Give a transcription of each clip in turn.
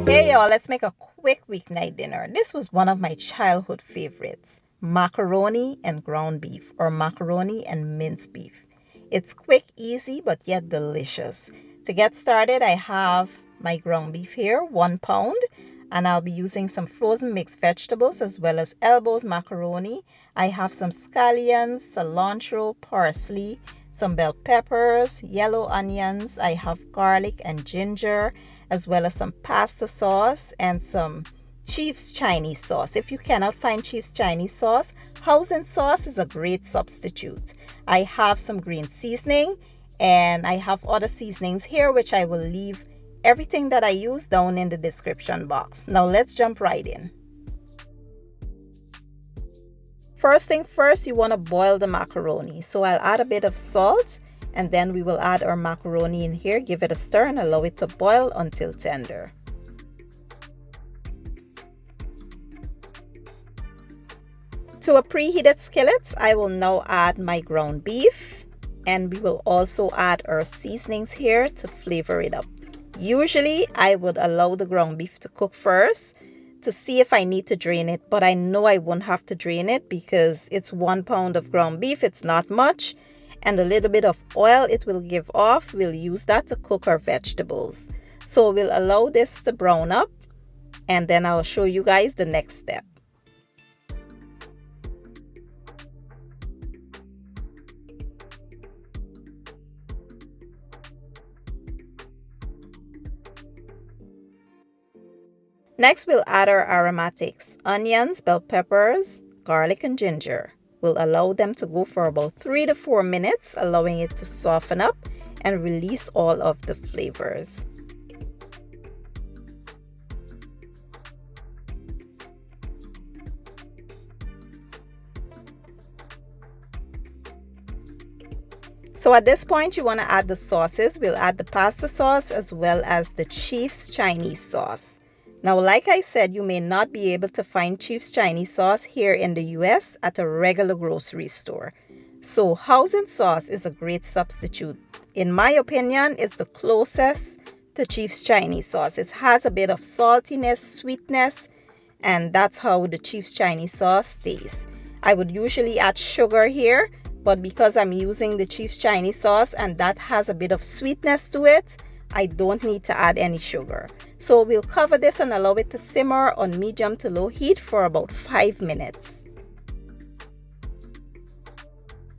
Hey y'all, let's make a quick weeknight dinner. This was one of my childhood favorites, macaroni and ground beef, or macaroni and minced beef. It's quick, easy, but yet delicious. To get started, I have my ground beef here, 1 pound, and I'll be using some frozen mixed vegetables as well as elbows macaroni. I have some scallions, cilantro, parsley, some bell peppers, yellow onions. I have garlic and ginger, as well as some pasta sauce and some Chief's Chinese sauce. If you cannot find Chief's Chinese sauce, Hoisin sauce is a great substitute. I have some green seasoning, and I have other seasonings here, which I will leave everything that I use down in the description box. Now let's jump right in. First thing first, you want to boil the macaroni. So I'll add a bit of salt, and then we will add our macaroni in here, give it a stir, and allow it to boil until tender. To a preheated skillet, I will now add my ground beef, and we will also add our seasonings here to flavor it up. Usually, I would allow the ground beef to cook first to see if I need to drain it, but I know I won't have to drain it because it's 1 pound of ground beef. It's not much, and a little bit of oil it will give off. We'll use that to cook our vegetables. So we'll allow this to brown up, and then I'll show you guys the next step. Next, we'll add our aromatics, onions, bell peppers, garlic, and ginger. We'll allow them to go for about 3 to 4 minutes, allowing it to soften up and release all of the flavors. So at this point, you want to add the sauces. We'll add the pasta sauce as well as the Chief's Chinese sauce. Now, like I said, you may not be able to find Chief's Chinese sauce here in the US at a regular grocery store. So Hoisin sauce is a great substitute. In my opinion, it's the closest to Chief's Chinese sauce. It has a bit of saltiness, sweetness, and that's how the Chief's Chinese sauce tastes. I would usually add sugar here, but because I'm using the Chief's Chinese sauce and that has a bit of sweetness to it, I don't need to add any sugar. So we'll cover this and allow it to simmer on medium to low heat for about 5 minutes.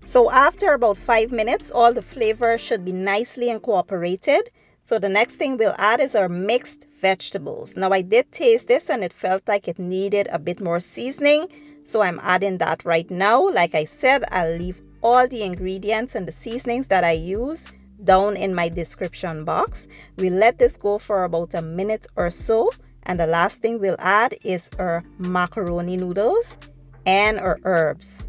So after about 5 minutes, all the flavor should be nicely incorporated. So the next thing we'll add is our mixed vegetables. Now I did taste this and it felt like it needed a bit more seasoning, so I'm adding that right now. Like I said, I'll leave all the ingredients and the seasonings that I use down in my description box. We let this go for about a minute or so, and the last thing we'll add is our macaroni noodles and our herbs.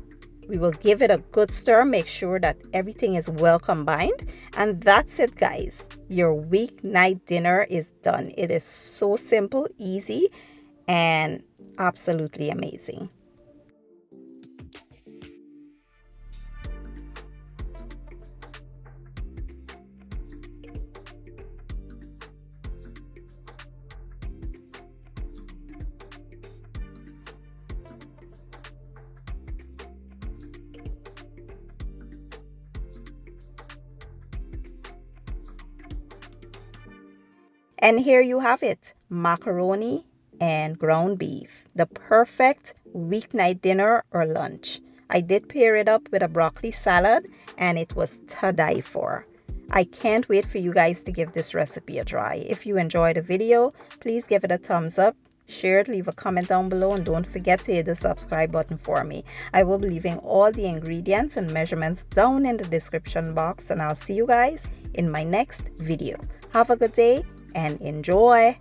We will give it a good stir, make sure that everything is well combined, and that's it, guys. Your weeknight dinner is done. It is so simple, easy, and absolutely amazing. And here you have it, macaroni and ground beef, the perfect weeknight dinner or lunch. I did pair it up with a broccoli salad and it was to die for. I can't wait for you guys to give this recipe a try. If you enjoyed the video, please give it a thumbs up, share it, leave a comment down below, and don't forget to hit the subscribe button for me. I will be leaving all the ingredients and measurements down in the description box, and I'll see you guys in my next video. Have a good day and enjoy.